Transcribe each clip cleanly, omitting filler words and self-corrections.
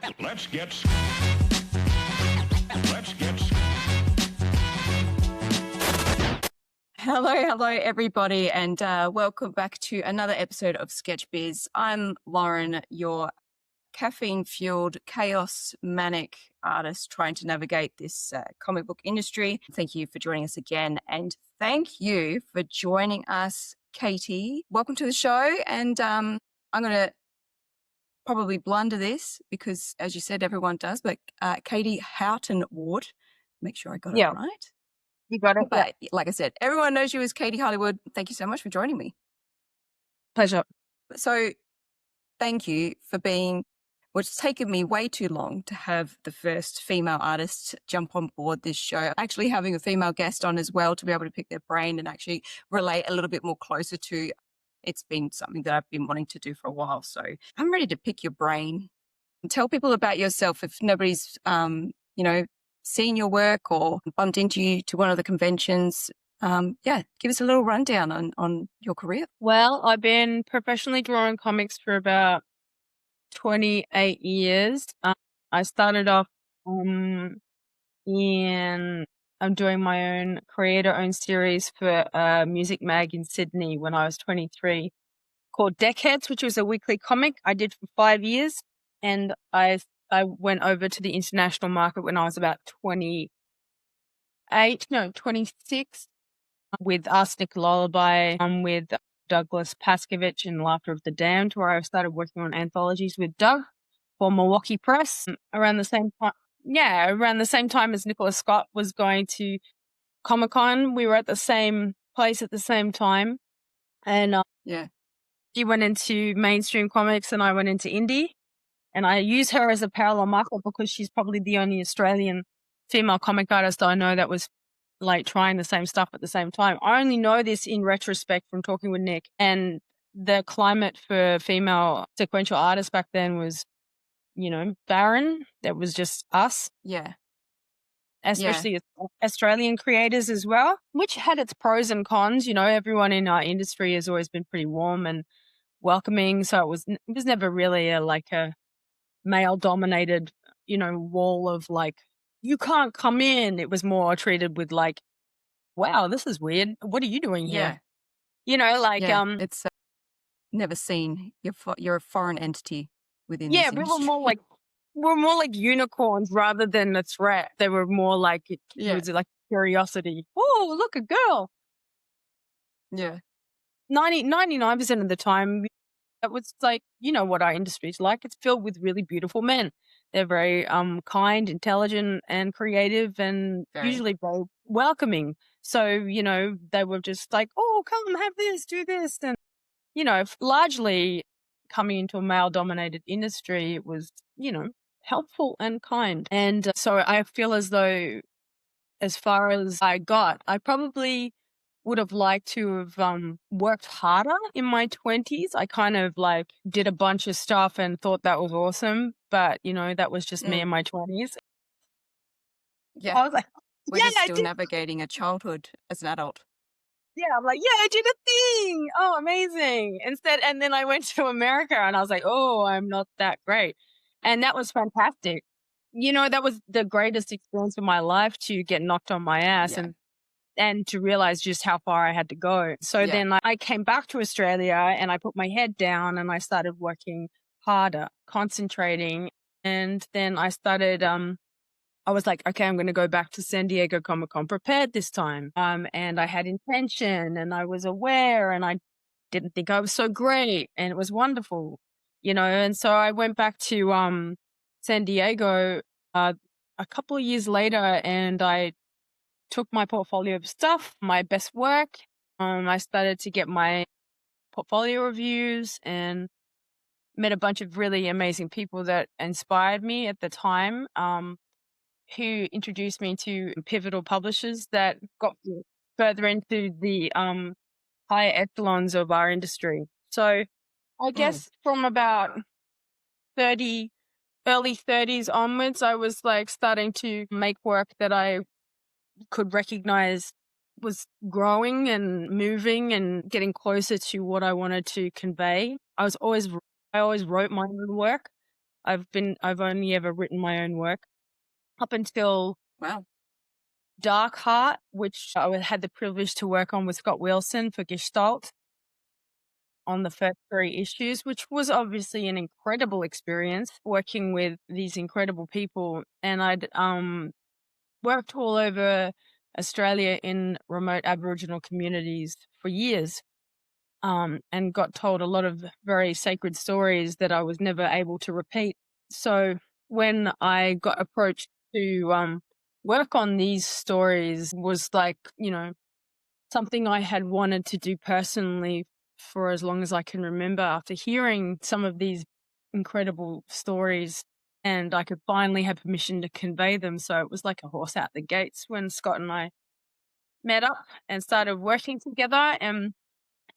Let's get. Let's get. Hello, everybody, and welcome back to another episode of Sketch Biz. I'm Lauren, your caffeine-fueled, chaos, manic artist trying to navigate this comic book industry. Thank you for joining us again, and thank you for joining us, Katie. Welcome to the show, and I'm going to probably blunder this because, as you said, everyone does, but Katie Houghton Ward, make sure I got it right. You got it. But like I said, everyone knows you as Katie Hollywood. Thank you so much for joining me. Pleasure. So thank you for being, well, it's taken me way too long to have the first female artist jump on board this show. Actually having a female guest on as well to be able to pick their brain and actually relate a little bit more closer to, it's been something that I've been wanting to do for a while. So I'm ready to pick your brain and tell people about yourself if nobody's, seen your work or bumped into you to one of the conventions. Give us a little rundown on your career. Well, I've been professionally drawing comics for about 28 years. I started off I'm doing my own creator-owned series for a music mag in Sydney when I was 23 called Deckheads, which was a weekly comic I did for 5 years. And I went over to the international market when I was about 26 with Arsenic Lullaby, with Douglas Paskovich and Laughter of the Damned, where I started working on anthologies with Doug for Milwaukee Press around the same time. Yeah, around the same time as Nicholas Scott was going to Comic-Con. We were at the same place at the same time. And he went into mainstream comics and I went into indie. And I use her as a parallel marker because she's probably the only Australian female comic artist I know that was like trying the same stuff at the same time. I only know this in retrospect from talking with Nick. And the climate for female sequential artists back then was, barren. There was just us. Yeah. Especially Australian creators as well, which had its pros and cons. Everyone in our industry has always been pretty warm and welcoming. So it was never really a male-dominated, wall of you can't come in. It was more treated with wow, this is weird. What are you doing here? It's never seen. You're a foreign entity within this industry. we're more like unicorns rather than a threat. They were more it was like curiosity. Oh, look, a girl. Yeah. 99% of the time, it was what our industry is like. It's filled with really beautiful men. They're very kind, intelligent, and creative, and usually very welcoming. So, they were just oh, come have this, do this. And, largely coming into a male-dominated industry, it was, helpful and kind. And so I feel as though as far as I got, I probably would have liked to have worked harder in my 20s. I kind of did a bunch of stuff and thought that was awesome. But, that was just me in my 20s. Yeah. I was we're just still navigating a childhood as an adult. Yeah, I'm I did a thing. Oh, amazing. And then I went to America and I was oh, I'm not that great. And that was fantastic. That was the greatest experience of my life, to get knocked on my ass and to realize just how far I had to go. So then I came back to Australia and I put my head down and I started working harder, concentrating. And then I started, I was okay, I'm going to go back to San Diego Comic-Con prepared this time. And I had intention and I was aware and I didn't think I was so great and it was wonderful, And so I went back to San Diego a couple of years later and I took my portfolio of stuff, my best work. I started to get my portfolio reviews and met a bunch of really amazing people that inspired me at the time, who introduced me to pivotal publishers that got me further into the higher echelons of our industry. So I guess from about early 30s onwards, I was starting to make work that I could recognize was growing and moving and getting closer to what I wanted to convey. I always wrote my own work. I've only ever written my own work up until Wow. Dark Heart, which I had the privilege to work on with Scott Wilson for Gestalt on the first 3 issues, which was obviously an incredible experience working with these incredible people. And I'd worked all over Australia in remote Aboriginal communities for years, and got told a lot of very sacred stories that I was never able to repeat. So when I got approached to work on these stories was like, something I had wanted to do personally for as long as I can remember after hearing some of these incredible stories, and I could finally have permission to convey them. So it was like a horse out the gates when Scott and I met up and started working together. And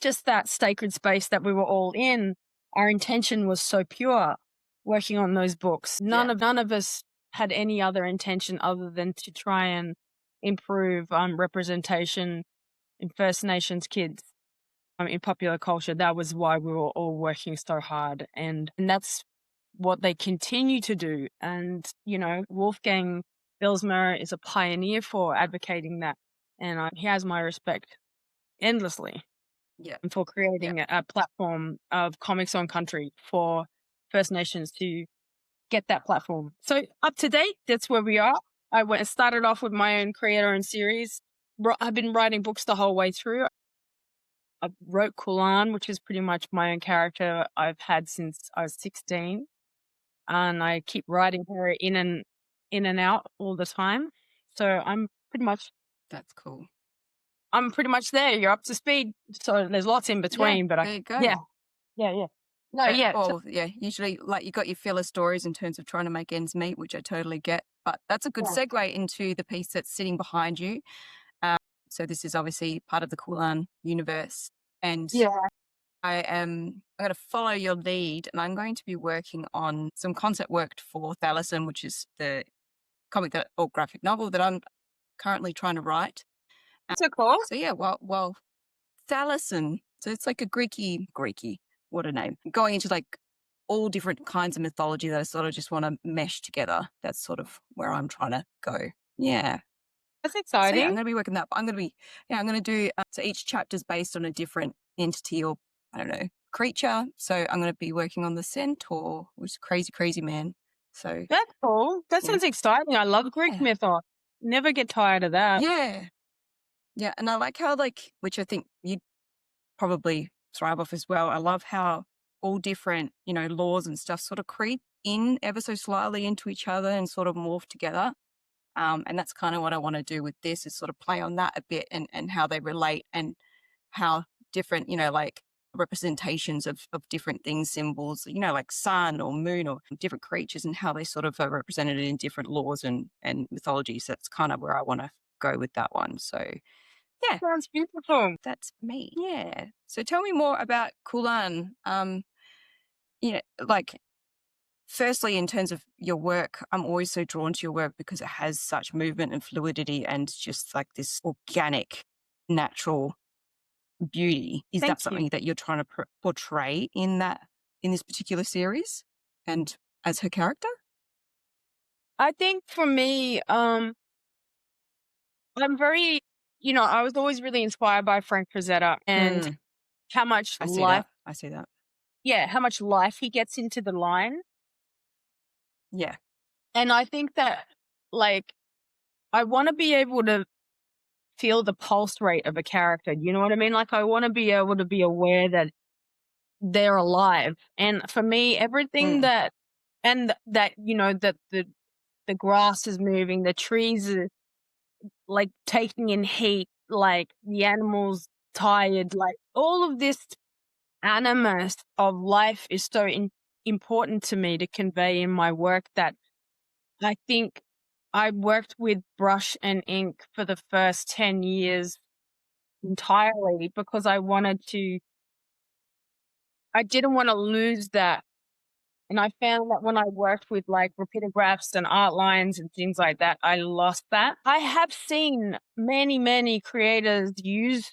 just that sacred space that we were all in, our intention was so pure working on those books. Yeah. None of us had any other intention other than to try and improve representation in First Nations kids in popular culture. That was why we were all working so hard. And that's what they continue to do. And, Wolfgang Billsmer is a pioneer for advocating that. And he has my respect endlessly Yeah. for Yeah. creating a platform of comics on country for First Nations to get that platform. So up to date, that's where we are. Started off with my own creator and series. I've been writing books the whole way through. I wrote Khulan, which is pretty much my own character I've had since I was 16. And I keep writing her in and out all the time. So That's cool. I'm pretty much there. You're up to speed. So there's lots in Yeah. between, but There you go. yeah, yeah, yeah. No, But, yeah. well, yeah, usually like you got your filler stories in terms of trying to make ends meet, which I totally get. But that's a good Yeah. segue into the piece that's sitting behind you. So this is obviously part of the Khulan universe. And Yeah. I'm going to follow your lead, and I'm going to be working on some concept work for Thalison, which is the comic or graphic novel that I'm currently trying to write. So cool. So yeah, well, Thalison. So it's like a Greeky, what a name. Going into like all different kinds of mythology that I sort of just want to mesh together. That's sort of where I'm trying to go. Yeah. That's So yeah, I'm exciting. going to be working that. I'm going to do, so each chapter's based on a different entity or, I don't know, creature. So I'm going to be working on the centaur, which is crazy, crazy man. So That's cool. That yeah. sounds exciting. I love Greek Yeah. mythos. Never get tired of that. Yeah. Yeah. And I like how which I think you'd probably thrive off as well. I love how all different, laws and stuff sort of creep in ever so slightly into each other and sort of morph together. And that's kind of what I want to do with this is sort of play on that a bit and how they relate and how different, like representations of different things, symbols, like sun or moon or different creatures and how they sort of are represented in different laws and mythologies. That's kind of where I want to go with that one. So yeah, Sounds beautiful. that's me. Yeah. So tell me more about Khulan. Like firstly, in terms of your work, I'm always so drawn to your work because it has such movement and fluidity and just like this organic, natural beauty. Is Thank that you. something that you're trying to portray in this particular series and as her character? I think for me, I'm very, I was always really inspired by Frank Frazetta and Mm, how much I see life, that. I see that. how much life he gets into the line. Yeah. And I think that, like, I want to be able to feel the pulse rate of a character. You know what I mean? Like, I want to be able to be aware that they're alive. And for me, everything Mm, that, and that, that the grass is moving, the trees are like taking in heat, like the animals tired, like all of this animus of life is so important to me to convey in my work that I think I worked with brush and ink for the first 10 years entirely because I didn't want to lose that. And I found that when I worked with like rapidographics and art lines and things like that, I lost that. I have seen many, many creators use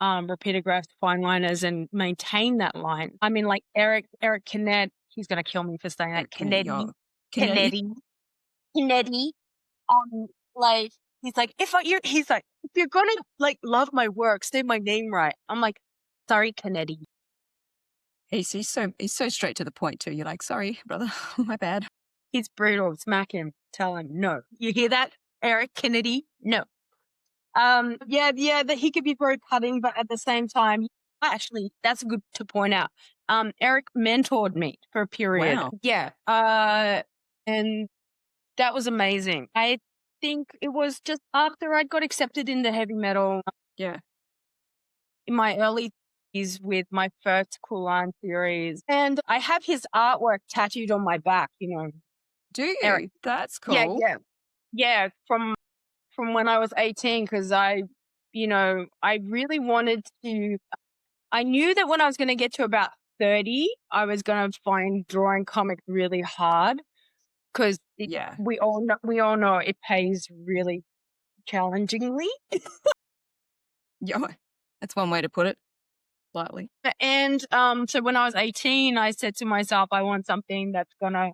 rapidograph fine liners and maintain that line. I mean, like Eric Kinnett he's gonna kill me for saying that. Yo, Kennedy, Kennedy. Kennedy, Kennedy. Um, like he's like, he's like, if you're gonna like love my work, say my name right. I'm like, sorry, Kennedy. He's so straight to the point too. You're like, sorry, brother, my bad. He's brutal. Smack him. Tell him no. You hear that, Eric Kennedy? No. That he could be very cutting, but at the same time, actually, that's good to point out. Eric mentored me for a period. Wow. Yeah. And that was amazing. I think it was just after I got accepted into heavy metal Yeah. in my early years with my first Khulan series. And I have his artwork tattooed on my back, Do Eric. you? That's Yeah, cool. yeah. Yeah, from when I was 18, because I really wanted to. I knew that when I was going to get to about 30, I was going to find drawing comics really hard because Yeah. we all know it pays really challengingly. Yeah. That's one way to put it. Lightly. And so when I was 18, I said to myself, I want something that's going to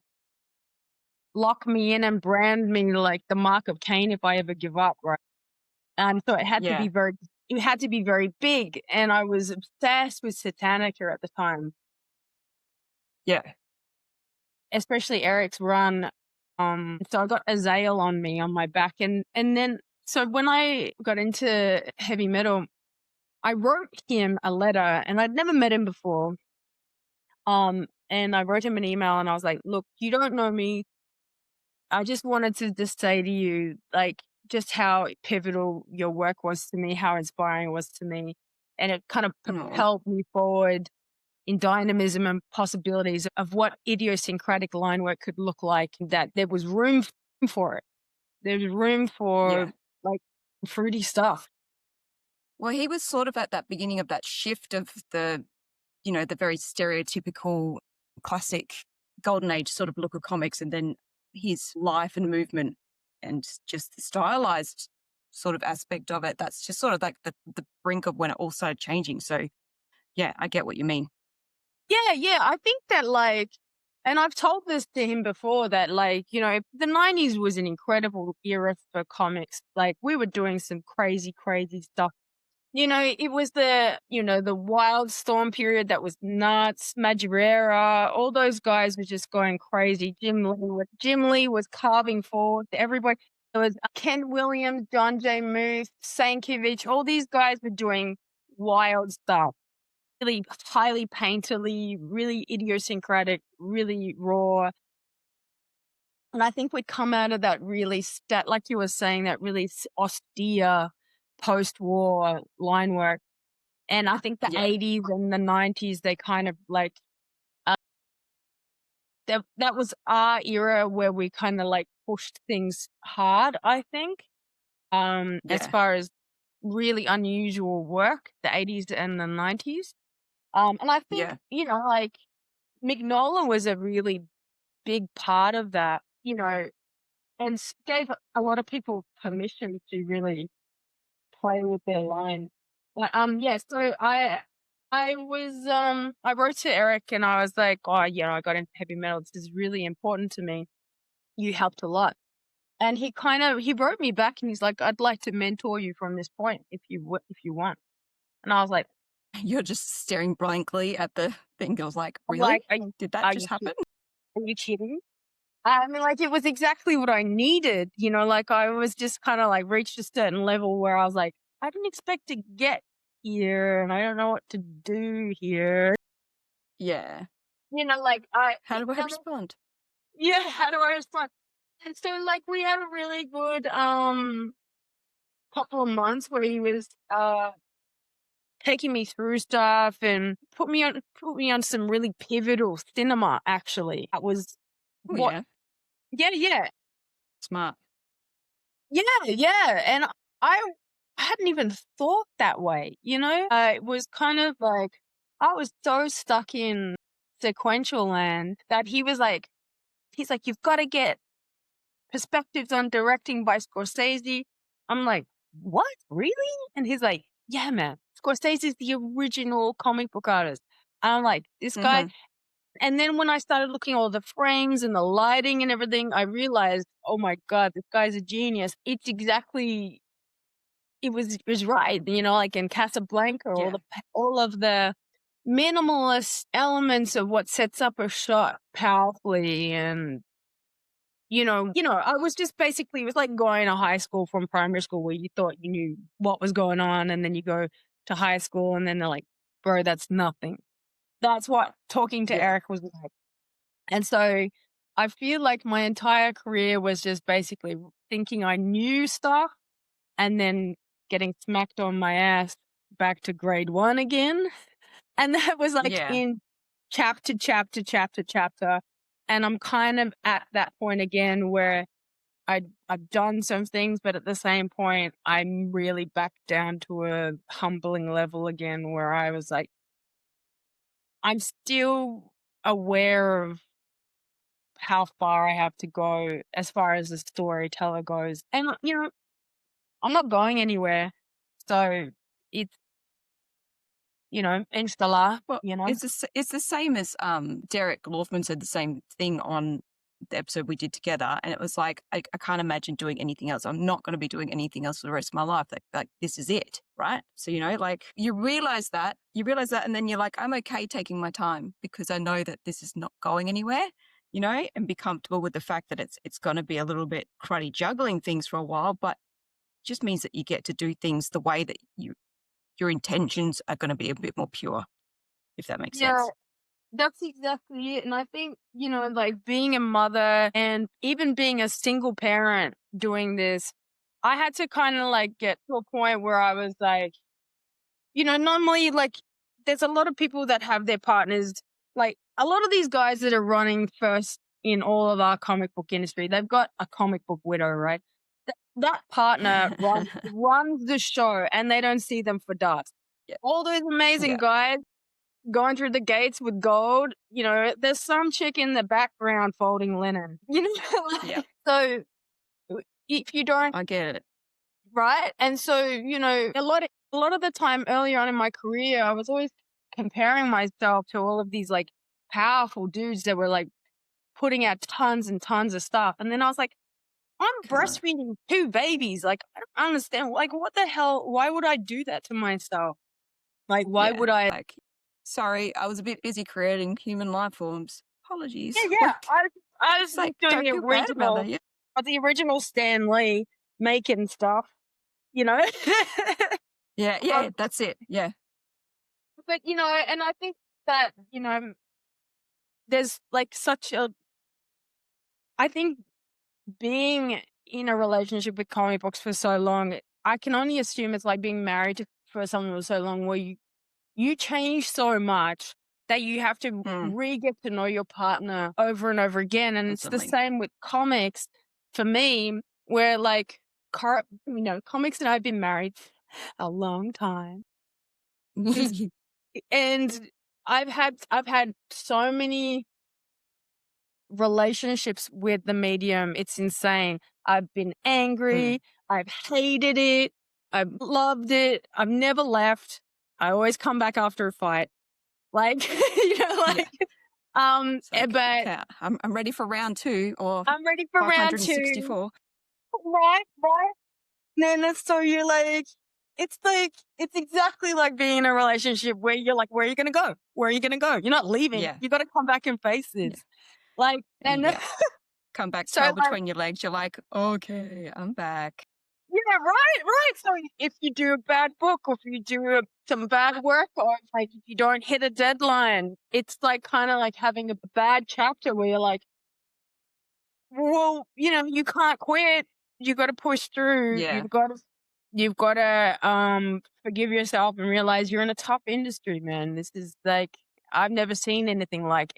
lock me in and brand me like the mark of Cain if I ever give up, right? So it had to Yeah. be very big. And I was obsessed with Satanica at the time, Yeah. especially Eric's run. So I got Azael on me on my back. And then, so when I got into heavy metal, I wrote him a letter and I'd never met him before. And I wrote him an email and I was like, look, you don't know me. I just wanted to just say to you, like, just how pivotal your work was to me, how inspiring it was to me. And it kind of Aw. propelled me forward in dynamism and possibilities of what idiosyncratic line work could look like, that there was room for it. There was room Yeah. for like fruity stuff. Well, he was sort of at that beginning of that shift of the very stereotypical classic golden age sort of look of comics, and then his life and movement and just the stylized sort of aspect of it. That's just sort of like the brink of when it all started changing. So yeah, I get what you mean. Yeah. I think that and I've told this to him before that the 90s was an incredible era for comics. Like we were doing some crazy, crazy stuff. It was the Wild Storm period that was nuts. Majorera, all those guys were just going crazy. Jim Lee was carving forward. Everybody. There was Ken Williams, John J. Muth, Sankiewicz. All these guys were doing wild stuff. Really highly painterly, really idiosyncratic, really raw. And I think we'd come out of that really like you were saying, that really austere post-war line work. And I think the Yeah. 80s and the 90s, they kind of that was our era where we kind of pushed things hard, I think, as Yeah. far as really unusual work, the 80s and the 90s. And I think, Yeah. Mignola was a really big part of that, and gave a lot of people permission to really play with their line. But so I wrote to Eric and I was like, oh, I got into heavy metal. This is really important to me. You helped a lot. And he wrote me back and he's like, I'd like to mentor you from this point if you want. And I was like, You're just staring blankly at the thing. I was like, I'm really? like, Did that are just you happen? are you kidding? I mean, it was exactly what I needed, I was just kind of reached a certain level where I was like, I didn't expect to get here and I don't know what to do here. Yeah. How How do I respond? yeah, how do I respond? And so we had a really good, couple of months where he was, taking me through stuff and put me on some really pivotal cinema, actually. That was Oh, what, yeah. yeah. Smart. Yeah, and I hadn't even thought that way, it was kind of I was so stuck in sequential land that he's like, "You've gotta get perspectives on directing by Scorsese." I'm like, "What? Really?" And he's like, "Yeah, man. Scorsese's the original comic book artist." And I'm like, "This guy," Mm-hmm. And then when I started looking at all the frames and the lighting and everything, I realized, oh my God, this guy's a genius. It's exactly, it was right. Like in Casablanca, Yeah. all of the minimalist elements of what sets up a shot powerfully. And, I was just basically, it was like going to high school from primary school where you thought you knew what was going on. And then you go to high school and then they're like, bro, that's nothing. That's what talking to Yeah. Eric was like. And so I feel like my entire career was just basically thinking I knew stuff and then getting smacked on my ass back to grade 1 again. And that was like Yeah. in chapter. And I'm kind of at that point again where I've done some things, but at the same point, I'm really back down to a humbling level again where I was like, I'm still aware of how far I have to go as far as the storyteller goes. And, I'm not going anywhere. So it's, inshallah, Well, it's the same as Derek Lorfman said the same thing on the episode we did together, and it was like I can't imagine doing anything else. I'm not going to be doing anything else for the rest of my life. Like this is it, right? So like you realize that, and then you're like, I'm okay taking my time because I know that this is not going anywhere. And be comfortable with the fact that it's going to be a little bit cruddy juggling things for a while, but it just means that you get to do things the way that your intentions are going to be a bit more pure, if that makes Yeah, sense. that's exactly it. And I think, like being a mother and even being a single parent doing this, I had to kind of like get to a point where I was like, normally like there's a lot of people that have their partners, like a lot of these guys that are running first in all of our comic book industry, they've got a comic book widow, right? That partner runs the show and they don't see them for dust. Yeah. All those amazing Yeah. guys going through the gates with gold, there's some chick in the background folding linen, Yeah. So if you don't, I get it. right? And so, a lot of the time earlier on in my career, I was always comparing myself to all of these like powerful dudes that were like putting out tons and tons of stuff. And then I was like, I'm Correct. breastfeeding 2 babies. Like, I don't understand. Like, what the hell? Why would I do that to myself? Like, why Yeah. would I? Like, sorry, I was a bit busy creating human life forms. Yeah, Apologies. yeah. Like, I was it's just like, doing don't feel bad about that. Yeah. the original Stan Lee making stuff, you know? Yeah. Um, Yeah. That's it. Yeah. but, and I think that, there's like I think being in a relationship with comic books for so long, I can only assume it's like being married for someone for so long where you change so much that you have to get to know your partner over and over again. And it's the Constantly. same with comics for me, where like, comics and I've been married a long time. And I've had so many relationships with the medium. It's insane. I've been angry. I've hated it. I've loved it. I've never left. I always come back after a fight. Like, Yeah. It's like, but okay, I'm ready for round 2 or I'm ready for round 2. 564. Right, right. And then so you're like, it's exactly like being in a relationship where you're like, where are you going to go? Where are you going to go? You're not leaving. Yeah. You got to come back and face this. Yeah. Like, and Yeah. Come back, so tail like, between your legs. You're like, okay, I'm back. yeah, right. So if you do a bad book or if you do some bad work or like if you don't hit a deadline, it's like kind of like having a bad chapter where you're like, well, you can't quit. You got to push through. Yeah. You've got to forgive yourself and realize you're in a tough industry, man. This is like I've never seen anything like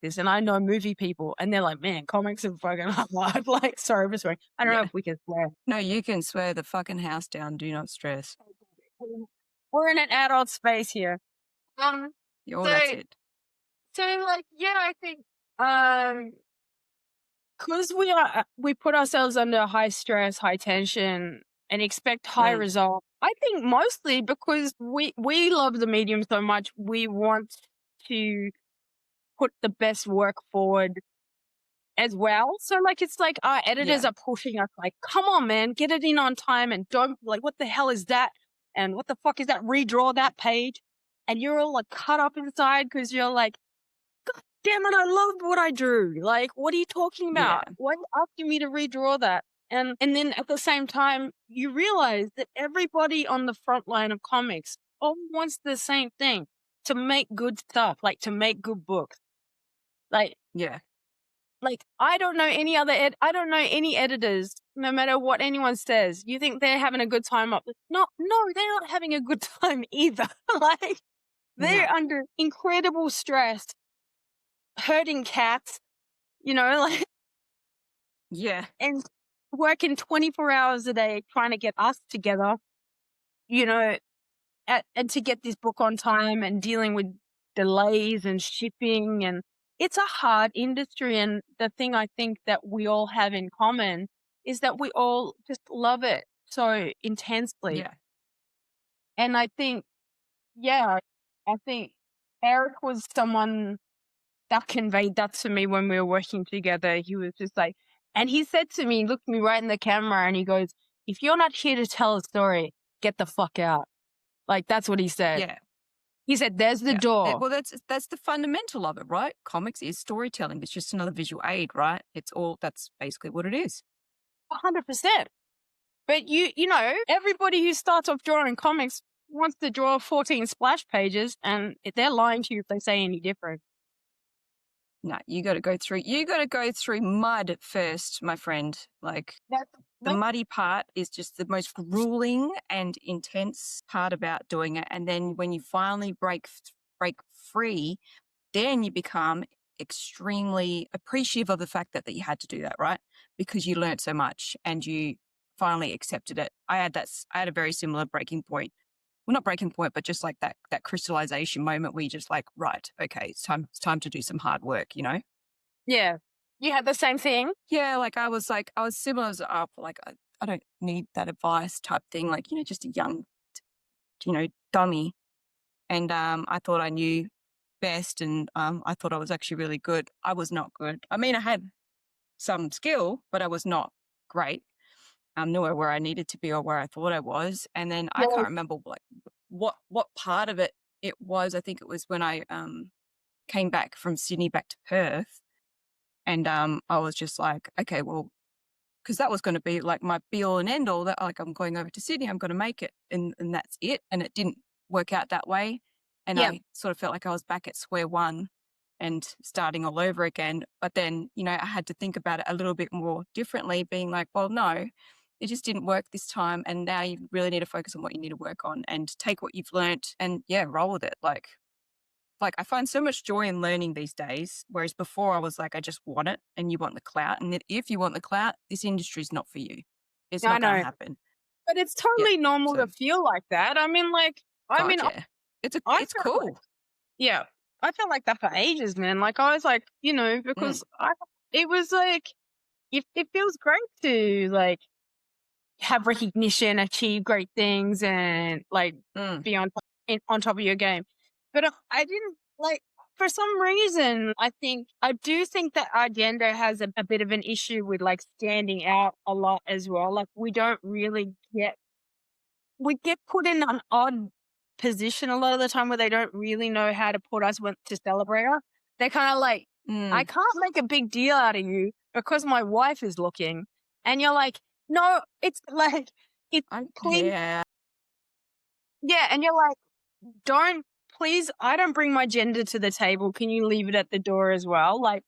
this. And I know movie people, and they're like, man, comics are fucking hard. Like, sorry for swearing. I don't know Yeah. if we can swear. No, you can swear the fucking house down. Do not stress. We're in an adult space here. Oh, So, that's it. so like, yeah, I think, because we put ourselves under high stress, high tension, and expect high results. I think mostly because we love the medium so much, we want to put the best work forward as well. So like, it's like our editors Yeah. are pushing us like, come on, man, get it in on time and don't like, what the hell is that? And what the fuck is that? Redraw that page. And you're all like cut up inside because you're like, God damn it, I loved what I drew. Like, what are you talking Yeah. about? Why are you asking me to redraw that? And then at the same time, you realize that everybody on the front line of comics all wants the same thing, to make good stuff, like to make good books. Like, Yeah. I don't know any I don't know any editors, no matter what anyone says. You think they're having a good time up? No, they're not having a good time either. Like, No. they're under incredible stress, herding cats, like, Yeah. and working 24 hours a day trying to get us together, you know, and to get this book on time and dealing with delays and shipping. And it's a hard industry. And the thing I think that we all have in common is that we all just love it so intensely. Yeah. And I think, yeah, I think Eric was someone that conveyed that to me when we were working together. He was just like, and he said to me, looked me right in the camera and he goes, if you're not here to tell a story, get the fuck out. Like, that's what he said. Yeah. He said, there's the Yeah. door. Well, that's the fundamental of it, right? Comics is storytelling. It's just another visual aid, right? That's basically what it is. 100%. But everybody who starts off drawing comics wants to draw 14 splash pages, and they're lying to you if they say any different. No, you got to go through mud first, my friend. Like, the muddy part is just the most grueling and intense part about doing it. And then when you finally break free, then you become extremely appreciative of the fact that you had to do that, right? Because you learned so much and you finally accepted it. I had a very similar breaking point. Well, not breaking point, but just like that crystallization moment where you just like, right, okay, it's time to do some hard work, Yeah. You had the same thing? Yeah, like I was similar as like I don't need that advice type thing, like, just a young, dummy. And I thought I knew best, and I thought I was actually really good. I was not good. I mean, I had some skill, but I was not great. Nowhere where I needed to be or where I thought I was. And then I can't remember like what part of it was. I think it was when I came back from Sydney back to Perth, and I was just like, okay, well, because that was going to be like my be all and end all, that like I'm going over to Sydney, I'm going to make it, and that's it. And it didn't work out that way, and Yeah. I sort of felt like I was back at square one and starting all over again. But then, I had to think about it a little bit more differently, being like, well, no, it just didn't work this time. And now you really need to focus on what you need to work on and take what you've learnt and roll with it. Like I find so much joy in learning these days. Whereas before I was like, I just want it and you want the clout. And if you want the clout, this industry is not for you. It's I not going to know. happen. But it's totally normal to feel like that. I mean, Yeah. It's felt cool. like, yeah, I felt like that for ages, man. Like, I was like, because it was like, it feels great to like have recognition, achieve great things, and like be on top of your game. But I didn't like, for some reason, I do think that our gender has a bit of an issue with like standing out a lot as well. Like, we don't really we get put in an odd position a lot of the time where they don't really know how to put us to celebrate us. They're kind of like, I can't make a big deal out of you because my wife is looking. And you're like, no, it's like, please. Yeah. Yeah. And you're like, please, I don't bring my gender to the table. Can you leave it at the door as well? Like,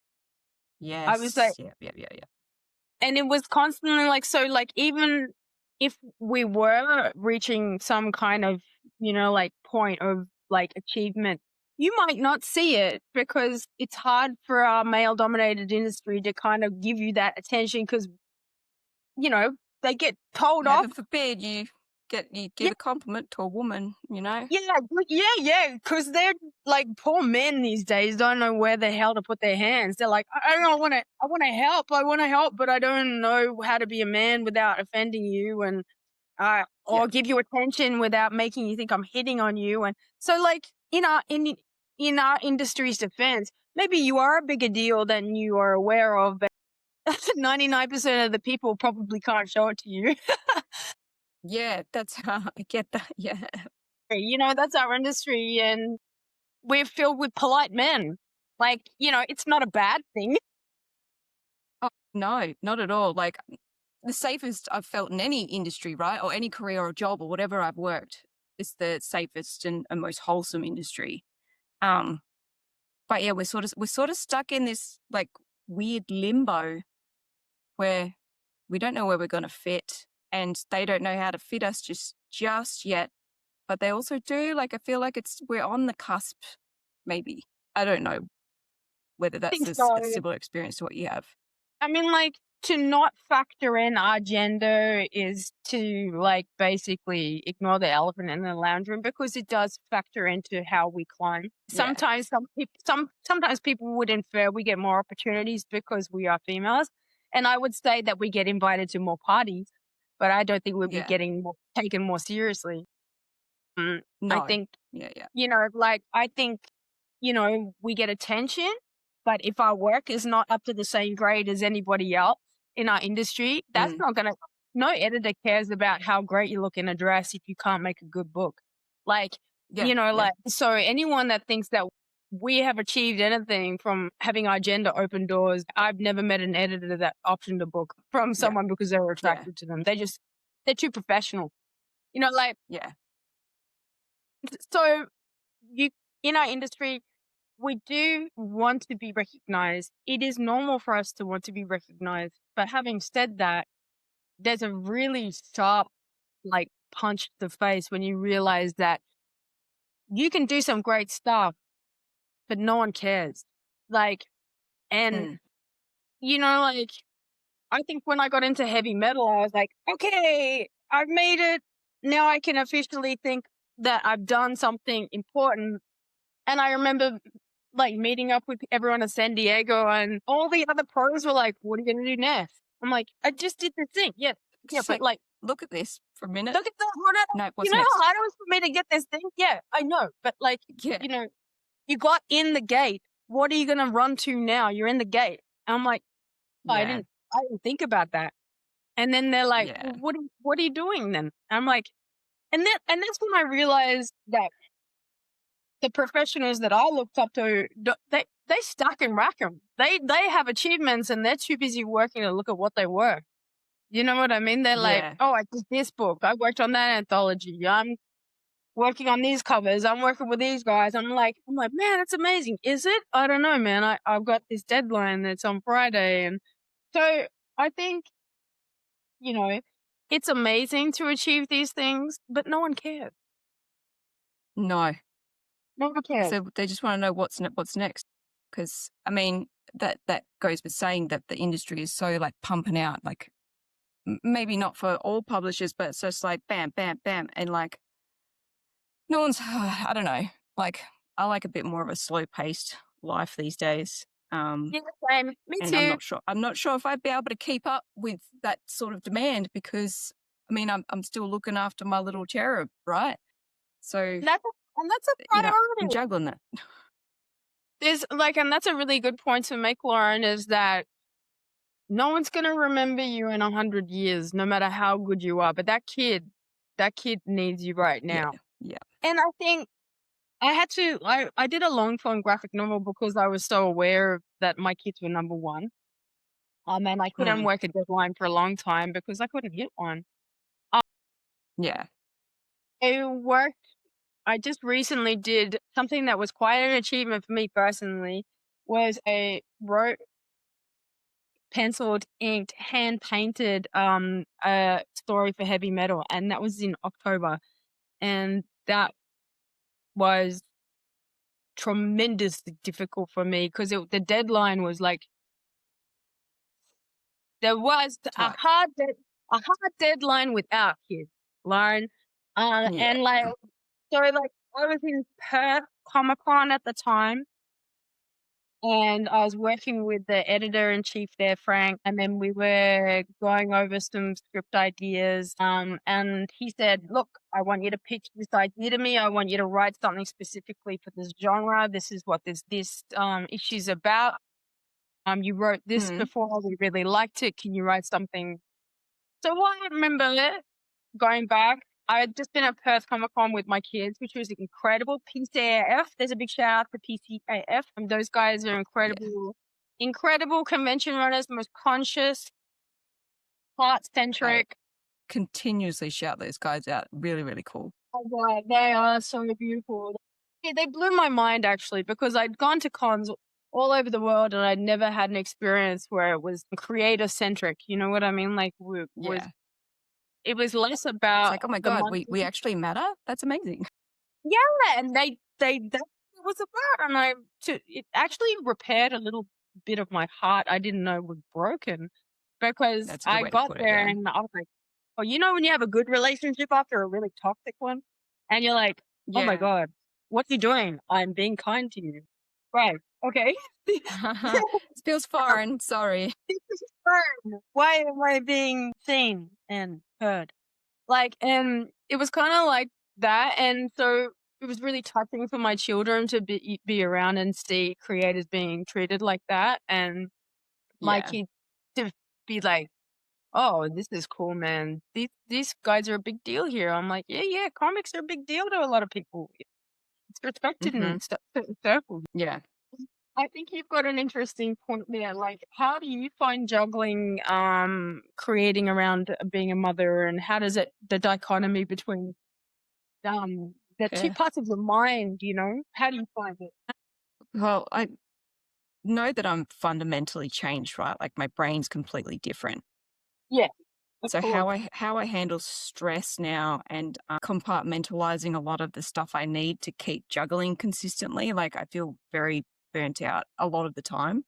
Yes. I was like, yeah. and it was constantly like, so like, even if we were reaching some kind of, like point of like achievement, you might not see it because it's hard for our male dominated industry to kind of give you that attention because, they get told off. Heaven forbid you give a compliment to a woman, Yeah, because they're like, poor men these days don't know where the hell to put their hands. They're like, I want to help, but I don't know how to be a man without offending you and or give you attention without making you think I'm hitting on you. And so, like, in our industry's defense, maybe you are a bigger deal than you are aware of, but 99% of the people probably can't show it to you. Yeah, that's I get that. Yeah. That's our industry, and we're filled with polite men. Like, it's not a bad thing. Oh, no, not at all. Like the safest I've felt in any industry, right? Or any career or job or whatever I've worked, is the safest and most wholesome industry. Um, but yeah, we're sort of stuck in this like weird limbo where we don't know where we're going to fit, and they don't know how to fit us just yet. But they also do. Like I feel like we're on the cusp. Maybe I don't know whether I that's think so. a similar experience to what you have. I mean, like, to not factor in our gender is to, like, basically ignore the elephant in the lounge room, because it does factor into how we climb. Yeah, Sometimes people would infer we get more opportunities because we are females, and I would say that we get invited to more parties, but I don't think we'd be yeah, getting taken more seriously. Mm, I no, think yeah, yeah, I think, we get attention, but if our work is not up to the same grade as anybody else in our industry, that's mm, not gonna no editor cares about how great you look in a dress if you can't make a good book. Like, yeah, yeah, so anyone that thinks that we have achieved anything from having our gender open doors, I've never met an editor that optioned a book from yeah, someone because they were yeah, attracted to them. They're too professional. Like, yeah. so you in our industry, we do want to be recognized. It is normal for us to want to be recognized. But having said that, there's a really sharp, like, punch to the face when you realize that you can do some great stuff, but no one cares. Like, and, Mm, like, I think when I got into heavy metal, I was like, okay, I've made it. Now I can officially think that I've done something important. And I remember, like, meeting up with everyone in San Diego, and all the other pros were like, "What are you gonna do next?" I'm like, "I just did the thing." Yeah, yeah, just but, like like, look at this for a minute. look at the what No, you what's know how next? hard it was for me to get this thing? Yeah, I know, but, like, Yeah, you know, you got in the gate. What are you gonna run to now? You're in the gate. I'm like, "Oh, yeah, I didn't think about that." And then they're like, yeah, "Well, what are you doing then?" I'm like, and that's when I realized that the professionals that I looked up to, they stack and rack 'em. They have achievements, and they're too busy working to look at what they were. You know what I mean? They're like, yeah, "Oh, I did this book. I worked on that anthology. I'm working on these covers. I'm working with these guys." I'm like, "Man, that's amazing." Is it? I don't know, man. I've got this deadline that's on Friday, and so I think, you know, it's amazing to achieve these things, but no one cares. no. No one cares. So they just want to know what's next. Because I mean, that goes with saying that the industry is so like pumping out, like maybe not for all publishers, but it's just like bam, bam, bam, and like no one's. I don't know. Like I like a bit more of a slow paced life these days. Yeah, same. Me And I'm too. not sure. I'm not sure if I'd be able to keep up with that sort of demand because I mean I'm still looking after my little cherub, right? So That's a you know I'm priority. juggling that. And that's a really good point to make, Lauren, is that no one's gonna remember you in 100 years, no matter how good you are. But that kid needs you right Yeah, now. yeah. And I think I did a long form graphic novel because I was so aware that my kids were number one. And I couldn't Mm, work a deadline for a long time because I couldn't hit one. yeah. I worked. I just recently did something that was quite an achievement for me personally. Was I wrote penciled, inked, hand painted a story for heavy metal, and that was in October, and that was tremendously difficult for me because the deadline was like there was Tight. a hard deadline without kids, Lauren, Yeah. and like so like I was in Perth Comic Con at the time. And I was working with the editor in chief there, Frank, and then we were going over some script ideas. And he said, "Look, I want you to pitch this idea to me. I want you to write something specifically for this genre. This is what this issue's about. You wrote this Mm. before. We really liked it. Can you write something? So I remember going back. I had just been at Perth Comic Con with my kids, which was incredible. PCAF. There's a big shout out to PCAF. And those guys are Yeah. incredible convention runners, most conscious, heart I centric. continuously shout those guys out. Really, really cool. Oh god, they are so beautiful. Yeah, they blew my mind actually because I'd gone to cons all over the world and I'd never had an experience where it was creator centric. You know what I mean? Like Yeah. it was less It's about like, oh my the God, money. we actually matter? That's amazing. Yeah, and they that's what it was about, and it actually repaired a little bit of my heart I didn't know was broken because That's a good I way to got put it, there yeah. and I was like, oh, you know when you have a good relationship after a really toxic one, and you're like, oh my Yeah. god, what's he doing? I'm being kind to you, right? Okay, this It feels foreign, sorry. is fun. Why am I being seen and heard? Like, and it was kinda like that, and so it was really touching for my children to be around and see creators being treated like that, and my Yeah. kids to be like, "Oh, this is cool, man. These guys are a big deal here." I'm like, "Yeah, yeah, comics are a big deal to a lot of people. It's respected Mhm. in certain circles." Yeah. I think you've got an interesting point there, like, how do you find juggling, creating around being a mother, and how does the dichotomy between the two Yeah. parts of your mind, you know? How do you find it? Well, I know that I'm fundamentally changed, right? Like my brain's completely different. Yeah, of So course. how I handle stress now and compartmentalizing a lot of the stuff I need to keep juggling consistently, like I feel very burnt out a lot of the time.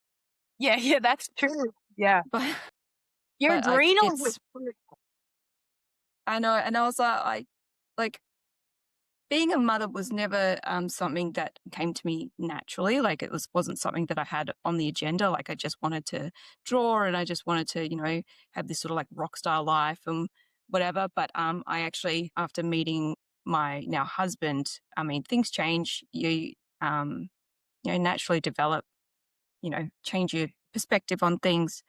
Yeah, yeah, that's true. Yeah. But Your but like adrenals would it's I know, and I was like being a mother was never something that came to me naturally. Like wasn't something that I had on the agenda. Like I just wanted to draw and I just wanted to, have this sort of like rock star life and whatever. But I actually, after meeting my now husband, I mean, things change. Naturally develop, change your perspective on things.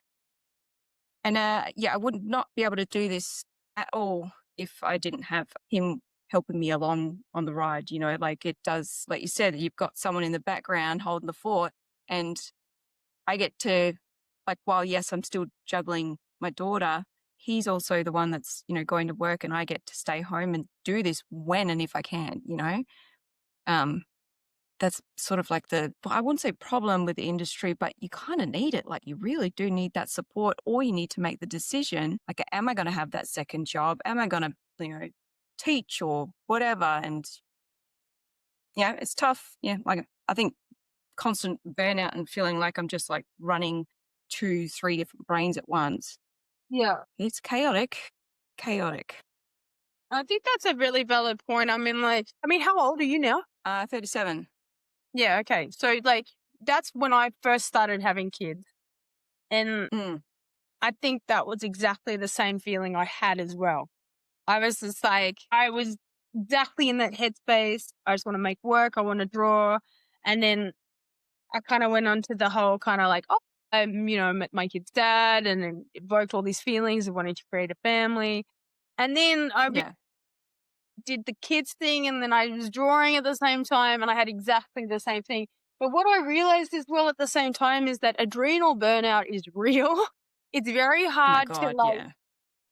And yeah, I would not be able to do this at all if I didn't have him helping me along on the ride. Like it does, like you said, you've got someone in the background holding the fort, and I get to, like, while yes, I'm still juggling my daughter, he's also the one that's, going to work, and I get to stay home and do this when and if I can. Um, that's sort of like I wouldn't say problem with the industry, but you kind of need it. Like you really do need that support, or you need to make the decision, like, am I going to have that second job? Am I going to, teach or whatever? And yeah, it's tough. Yeah. Like I think constant burnout and feeling like I'm just like running 2, 3 different brains at once. Yeah. It's chaotic, chaotic. I think that's a really valid point. How old are you now? 37. Yeah, okay. So, like, that's when I first started having kids, and Mm, I think that was exactly the same feeling I had as well. I was just like, I was exactly in that headspace. I just want to make work. I want to draw. And then I kind of went on to the whole kind of like, oh, met my kid's dad and then evoked all these feelings of wanting to create a family. And then yeah. did the kids thing and then I was drawing at the same time and I had exactly the same thing. But what I realized as well at the same time is that adrenal burnout is real. It's very Oh my hard to God. Yeah.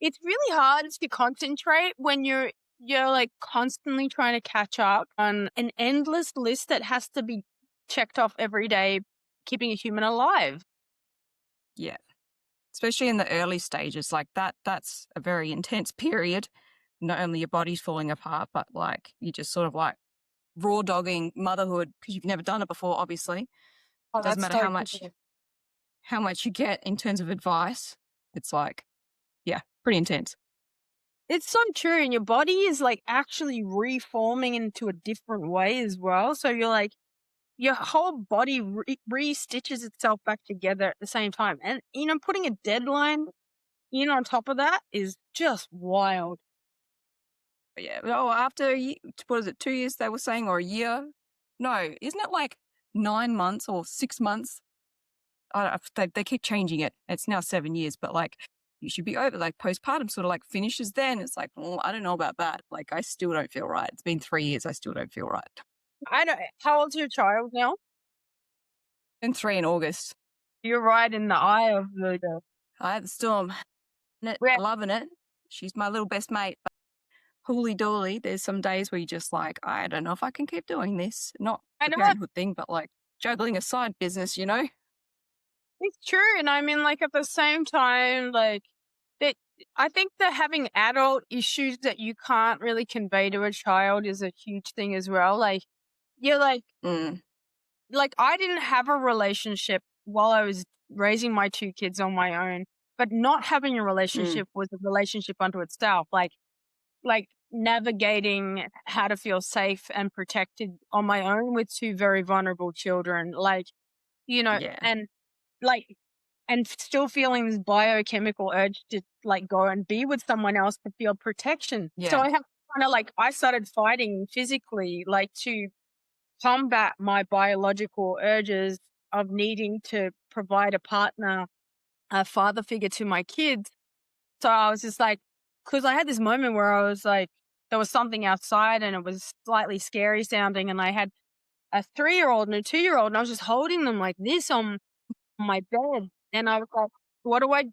it's really hard to concentrate when you're like constantly trying to catch up on an endless list that has to be checked off every day, keeping a human alive. Yeah. Especially in the early stages, like that's a very intense period. Not only your body's falling apart, but like you just sort of like raw dogging motherhood because you've never done it before, obviously. Oh, Doesn't that's matter so cool. how much you get in terms of advice. It's like, yeah, pretty intense. It's so true. And your body is like actually reforming into a different way as well. So you're like, your whole body re-stitches itself back together at the same time. And, putting a deadline in on top of that is just wild. But yeah. Oh, after what is it, 2 years they were saying, or a year? No, isn't it like 9 months or 6 months? They keep changing it. It's now 7 years, but like you should be over. Like postpartum sort of like finishes then. It's like, well, I don't know about that. Like I still don't feel right. It's been 3 years. I still don't feel right. I don't. How old's your child now? And 3 in August. You're right in the eye of the I had the storm. where Loving it. She's my little best mate. Holy dooly, there's some days where you're just like, I don't know if I can keep doing this. Not I the know parenthood thing, but like juggling a side business, you know? it's true, and I mean, like, at the same time, like, that I think that having adult issues that you can't really convey to a child is a huge thing as well. Like, you're Mm, like, I didn't have a relationship while I was raising my 2 kids on my own, but not having a mm, relationship was a relationship unto itself. Like navigating how to feel safe and protected on my own with 2 very vulnerable children, like, yeah, and like, and still feeling this biochemical urge to like go and be with someone else to feel protection. So yeah. I have kind of like, I started fighting physically, like to combat my biological urges of needing to provide a partner, a father figure to my kids. So I was just like, because I had this moment where I was like, there was something outside and it was slightly scary sounding. And I had a 3-year-old and a 2-year-old, and I was just holding them like this on my bed. And I was like, what do I,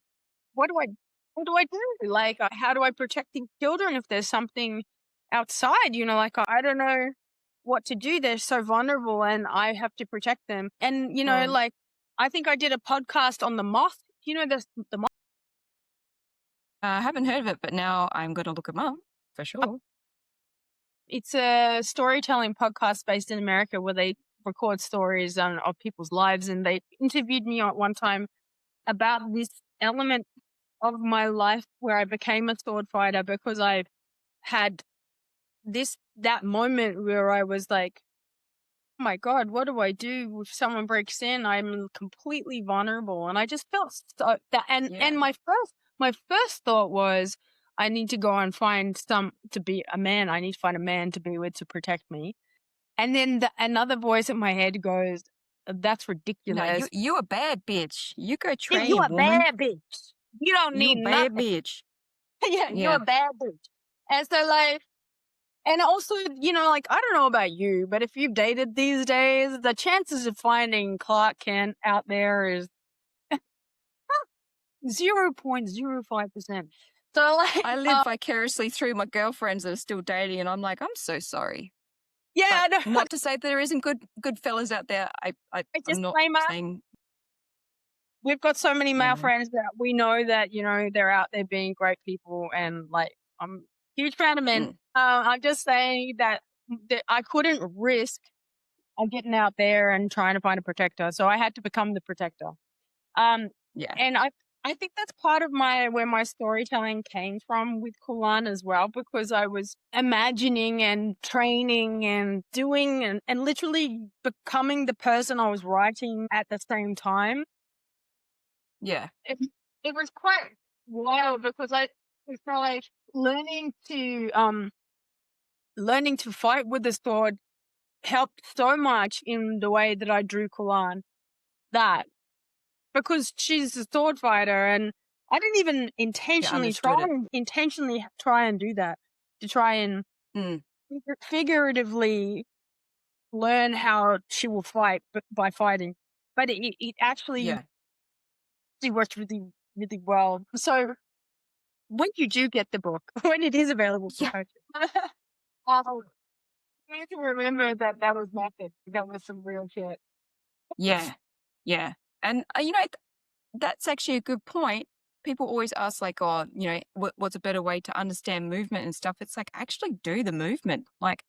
what do I, what do I do? Like, how do I protect these children if there's something outside? Like, I don't know what to do. They're so vulnerable and I have to protect them. And, Mm. like, I think I did a podcast on the moth. The moth. I haven't heard of it, but now I'm going to look them up for sure. It's a storytelling podcast based in America where they record stories of people's lives. And they interviewed me at one time about this element of my life where I became a sword fighter because I had that moment where I was like, oh my God, what do I do if someone breaks in? I'm completely vulnerable. And I just felt so that, Yeah. and my first thought was, I need to go and find to be a man. I need to find a man to be with to protect me. And then another voice in my head goes, that's No, ridiculous. you a bad bitch. You go Yeah, you train, a woman. bad bitch. You don't You a need bad nothing. bitch. Yeah, you a Yeah. bad bitch. And so like, and also, like, I don't know about you, but if you've dated these days, the chances of finding Clark Kent out there is 0.05%. So like, I live vicariously through my girlfriends that are still dating, and I'm like, I'm so sorry. yeah, But I know. not to say that there isn't good fellas out there. I'm not Disclaimer, saying, we've got so many you male know. friends that we know that, they're out there being great people. And like, I'm a huge fan of men. Mm, I'm just saying that I couldn't risk getting out there and trying to find a protector. So I had to become the protector. Um, yeah. and I think that's part of where my storytelling came from with Khulan as well, because I was imagining and training and doing and literally becoming the person I was writing at the same time. Yeah. It was quite wild because I was like learning to fight with the sword helped so much in the way that I drew Khulan. That because she's a sword fighter, and I didn't even Yeah. intentionally Understood it. try and do that, to try and Mm, figuratively learn how she will fight by fighting. But it actually yeah. works really, really well. So when you do get the book, when it is available for Yeah. purchase, um, you need to remember that was method. That was some real shit. Yeah. Yeah. And, that's actually a good point. People always ask, like, oh, what's a better way to understand movement and stuff? It's like, actually do the movement. Like,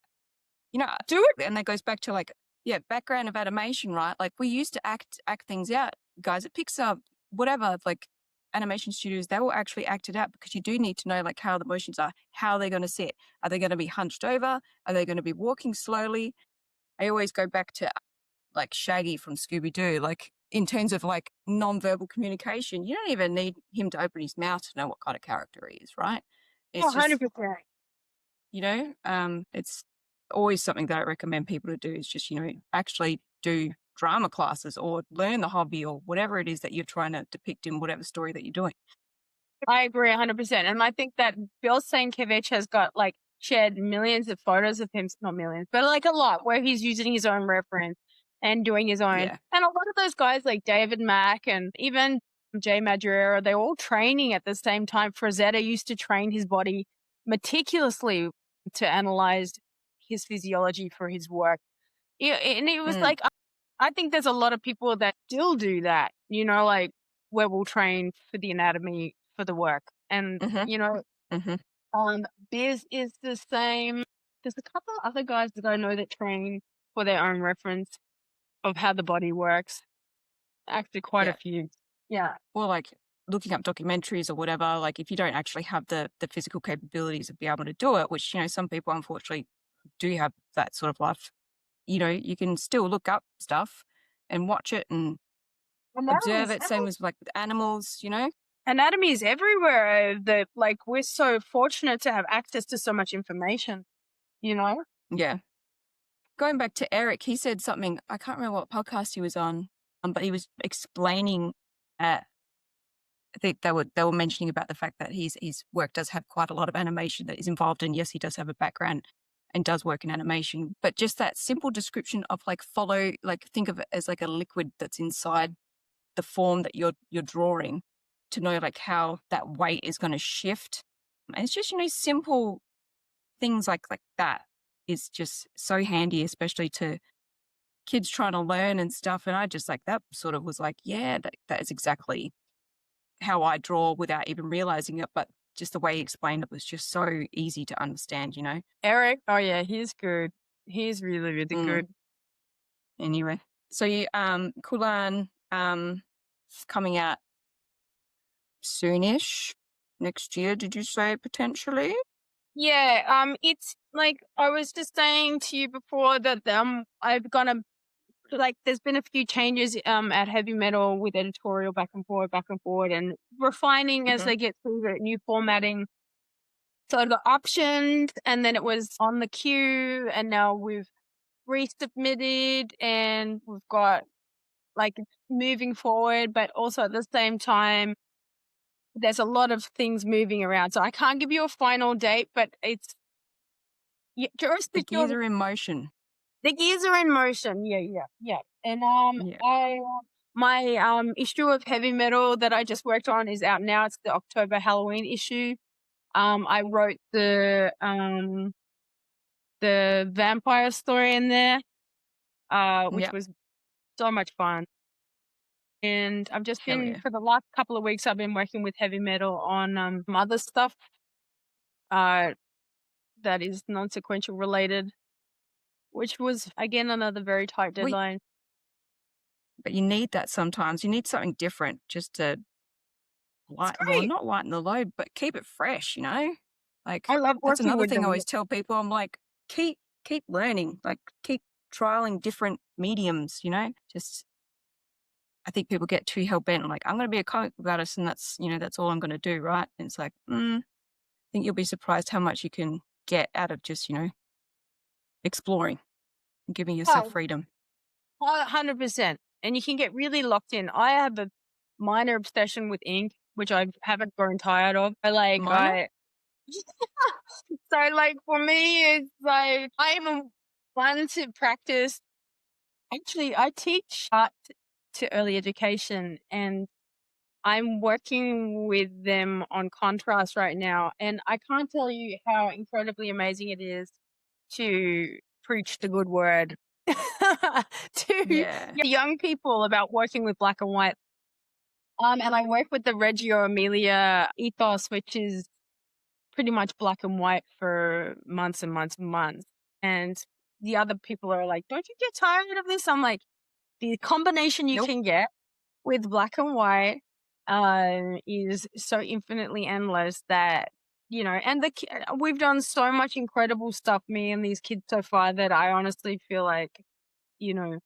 Do it. and that goes back to like, yeah, background of animation, right? Like we used to act things out. Guys at Pixar, whatever, like animation studios, they will actually act it out because you do need to know like how the motions are, how they're going to sit. Are they going to be hunched over? Are they going to be walking slowly? I always go back to like Shaggy from Scooby Doo. Like in terms of like non-verbal communication, you don't even need him to open his mouth to know what kind of character he is, right? It's just 100%. It's always something that I recommend people to do is just, actually do drama classes or learn the hobby or whatever it is that you're trying to depict in whatever story that you're doing. I agree 100%. And I think that Bill Sienkiewicz has got like shared millions of photos of him, not millions, but like a lot where he's using his own reference and doing his own. Yeah. And a lot of those guys like David Mack and even Jay Madureira, they're all training at the same time. Frazetta used to train his body meticulously to analyze his physiology for his work. Yeah, and it was Mm. like, I think there's a lot of people that still do that, like where we'll train for the anatomy for the work. And, Mhm. Mhm. Biz is the same. There's a couple of other guys that I know that train for their own reference of how the body works. Actually, quite a Yeah. few. Yeah. Or like looking up documentaries or whatever, like if you don't actually have the physical capabilities to be able to do it, which, some people unfortunately do have that sort of life, you can still look up stuff and watch it and observe Anatomies, it. Same as like with animals. anatomy is everywhere. That like we're so fortunate to have access to so much information, you know? Yeah. Going back to Eric, he said something, I can't remember what podcast he was on, but he was explaining, I think they were mentioning about the fact that his work does have quite a lot of animation that is involved in. Yes, he does have a background and does work in animation, but just that simple description of think of it as like a liquid that's inside the form that you're drawing to know like how that weight is going to shift. And it's just, simple things like that is just so handy, especially to kids trying to learn and stuff. And I just like that sort of was like, yeah, that is exactly how I draw without even realizing it. But just the way he explained it was just so easy to understand. Eric, oh yeah, he's good. He's really, really Mm, good. anyway, so Khulan, coming out soonish next year. Did you say potentially? Yeah, it's like I was just saying to you before that I've gonna like there's been a few changes at Heavy Metal with editorial back and forward, and refining as Hmm. they get through the new formatting. So I got optioned, and then it was on the queue, and now we've resubmitted, and we've got like moving forward, but also at the same time there's a lot of things moving around. So I can't give you a final date, but it's The gears jurisdictional. are in motion. The gears are in motion. Yeah, yeah, yeah. And Yeah. my issue of Heavy Metal that I just worked on is out now. It's the October Halloween issue. I wrote the vampire story in there, which Yep. was so much fun. And I've just Hell been yeah. for the last couple of weeks. I've been working with Heavy Metal on some other stuff uh, that is non-sequential related, which was again another very tight We deadline. But you need that sometimes. You need something different just to It's great. not lighten the load, but keep it fresh. I Like love that's working another with thing I them. always tell people. I'm like, keep learning, like keep trialing different mediums. Just I think people get too hell bent like I'm gonna be a comic book artist and that's all I'm gonna do, right? And it's like, I think you'll be surprised how much you can get out of just, exploring and giving yourself Oh, freedom. 100%. And you can get really locked in. I have a minor obsession with ink, which I haven't grown tired of. Minor? So like for me, it's like I'm one to practice. Actually, I teach art to early education, and I'm working with them on contrast right now. And I can't tell you how incredibly amazing it is to preach the good word to Yeah. young people about working with black and white. And I work with the Reggio Emilia ethos, which is pretty much black and white for months and months and months. And the other people are like, don't you get tired of this? I'm like, the combination you Nope. can get with black and white is so infinitely endless that, and we've done so much incredible stuff, me and these kids so far, that I honestly feel like, you know,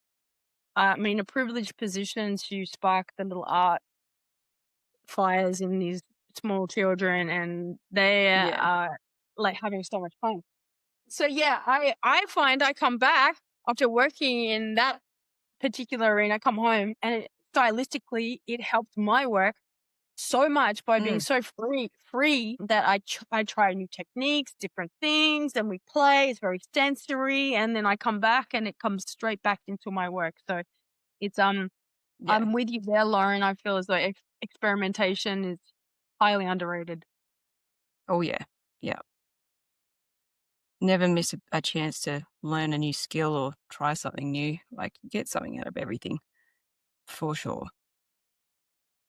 I'm in a privileged position to spark the little art fires in these small children, and they Yeah. are like having so much fun. So yeah, I find I come back after working in that particular arena, I come home and stylistically it helped my work so much by being Mm, so free that I try new techniques, different things, and we play. It's very sensory, and then I come back and it comes straight back into my work. So it's yeah. I'm with you there, Lauren. I feel as though experimentation is highly underrated. Oh, yeah. Yeah. Never miss a chance to learn a new skill or try something new. Like, get something out of everything for sure.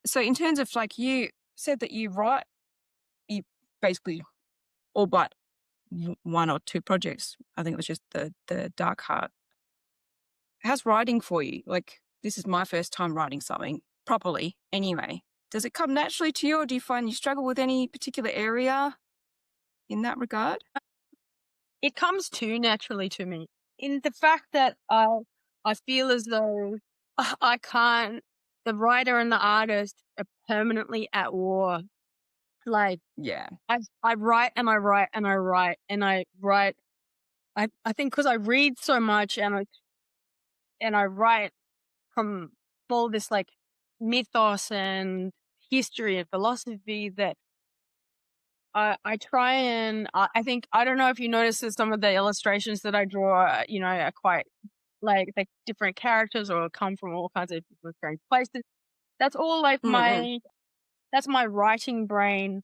So, in terms of like you said that you basically all but one or two projects. I think it was just the Dark Heart. How's writing for you? Like, this is my first time writing something properly. Anyway, does it come naturally to you, or do you find you struggle with any particular area in that regard? It comes too naturally to me in the fact that I feel as though I can't. The writer and the artist are permanently at war. Like Yeah, I write and I write and I write and I write. I think because I read so much and I write from all this like mythos and history and philosophy that I try and I think I don't know if you notice that some of the illustrations that I draw, are quite like different characters or come from all kinds of different strange places. That's all like mm-mm. that's my writing brain.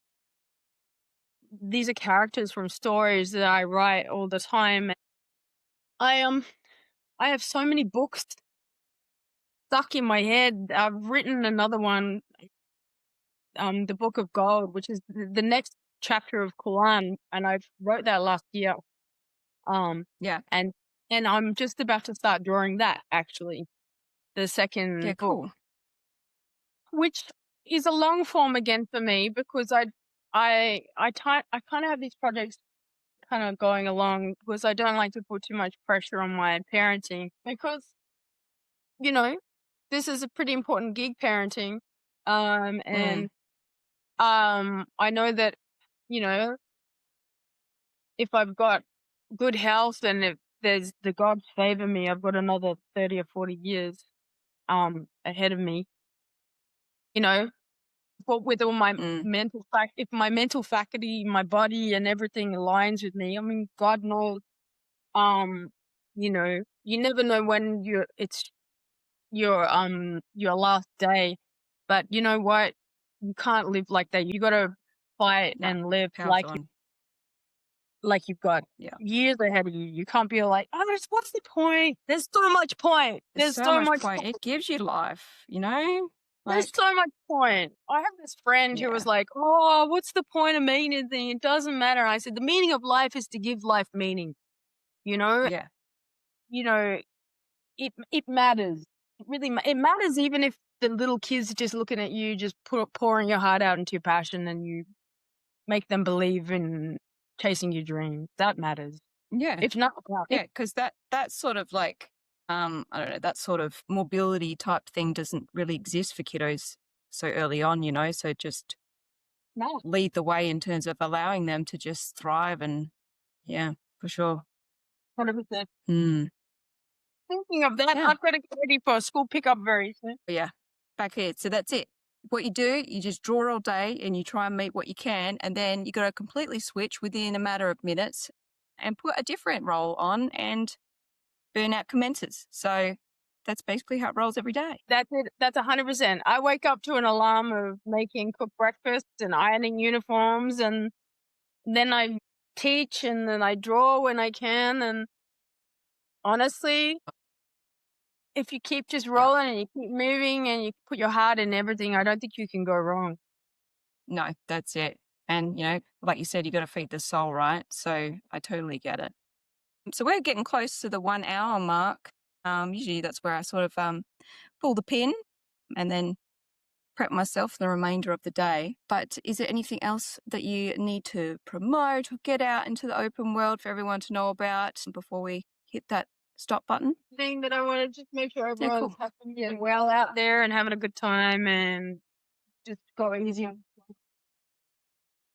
These are characters from stories that I write all the time. I I have so many books stuck in my head. I've written another one, the Book of Gold, which is the next chapter of Khulan, and I wrote that last year. Um, Yeah, and I'm just about to start drawing that actually, the yeah, second book, cool. which is a long form again for me because I kind of have these projects kind of going along because I don't like to put too much pressure on my parenting because you know this is a pretty important gig parenting, Mm, and I know that you know if I've got good health and if there's the gods favor me, I've got another 30 or 40 years ahead of me, you know, but with all my mm, if my mental faculty, my body and everything aligns with me, I mean, God knows, um, you never know when it's your last day. But you know what? You can't live like that. You gotta fight no, and live powers on. like you've got Yeah, years ahead of you. You can't be like, "Oh, what's the point? There's so much point. there's so much point. It gives you life, There's like so much point." I have this friend who was yeah, like, "Oh, what's the point of making anything? It doesn't matter." I said, "The meaning of life is to give life meaning. You know, yeah, you know, it matters. It really it matters even if the little kids are just looking at you, just pouring your heart out into your passion, and you make them believe in chasing your dreams. That matters. yeah. If not, if Yeah, because that's sort of like, I don't know, that sort of mobility type thing doesn't really exist for kiddos so early on, so just not lead the way in terms of allowing them to just thrive and yeah, for sure. 100%. Mm, Thinking of that, yeah. I've got to get ready for a school pickup very soon. But yeah, back here. So that's it. What you do, you just draw all day and you try and meet what you can, and then you got to completely switch within a matter of minutes and put a different role on and burnout commences. So that's basically how it rolls every day. That's it. That's 100%. I wake up to an alarm of making cook breakfast and ironing uniforms, and then I teach, and then I draw when I can. And honestly, if you keep just Yeah. rolling and you keep moving and you put your heart in everything, I don't think you can go wrong. No, that's it. And, like you said, you got to feed the soul, right? So I totally get it. So we're getting close to the 1 hour mark. Usually that's where I sort of pull the pin and then prep myself for the remainder of the day. But is there anything else that you need to promote or get out into the open world for everyone to know about before we hit that stop button? Thing that I want to just make sure Yeah, everyone's cool. happy and well out there and having a good time and just go easy on.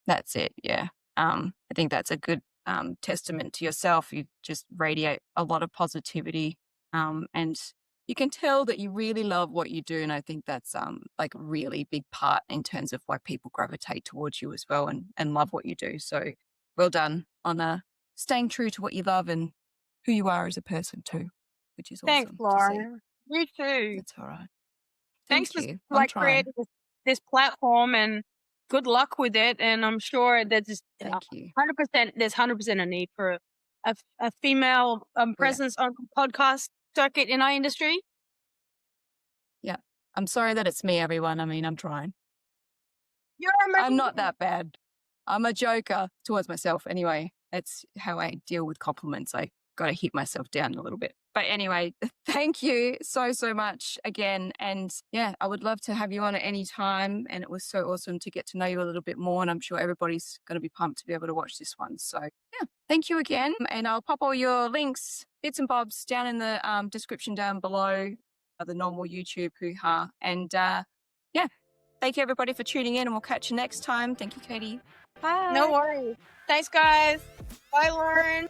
That's it. Yeah. I think that's a good testament to yourself. You just radiate a lot of positivity, and you can tell that you really love what you do. And I think that's like a really big part in terms of why people gravitate towards you as well, and love what you do. So well done on staying true to what you love and who you are as a person too, which is Thanks, awesome to see. Lauren. You too. That's all right. Thanks Thank for you. I'm like trying. creating this platform, and good luck with it. And I'm sure there's just Thank you. 100%. There's 100% a need for a female Oh, yeah. presence on the podcast circuit in our industry. Yeah. I'm sorry that it's me, everyone. I mean, I'm trying. You're I'm not amazing. that bad. I'm a joker towards myself. Anyway, that's how I deal with compliments. I got to hit myself down a little bit. But anyway, thank you so, so much again. And yeah, I would love to have you on at any time. And it was so awesome to get to know you a little bit more. And I'm sure everybody's going to be pumped to be able to watch this one. So yeah, thank you again. And I'll pop all your links, bits and bobs down in the description down below, the normal YouTube hoo-ha. And yeah, thank you everybody for tuning in, and we'll catch you next time. Thank you, Katie. Bye. No worries. Thanks, guys. Bye, Lauren.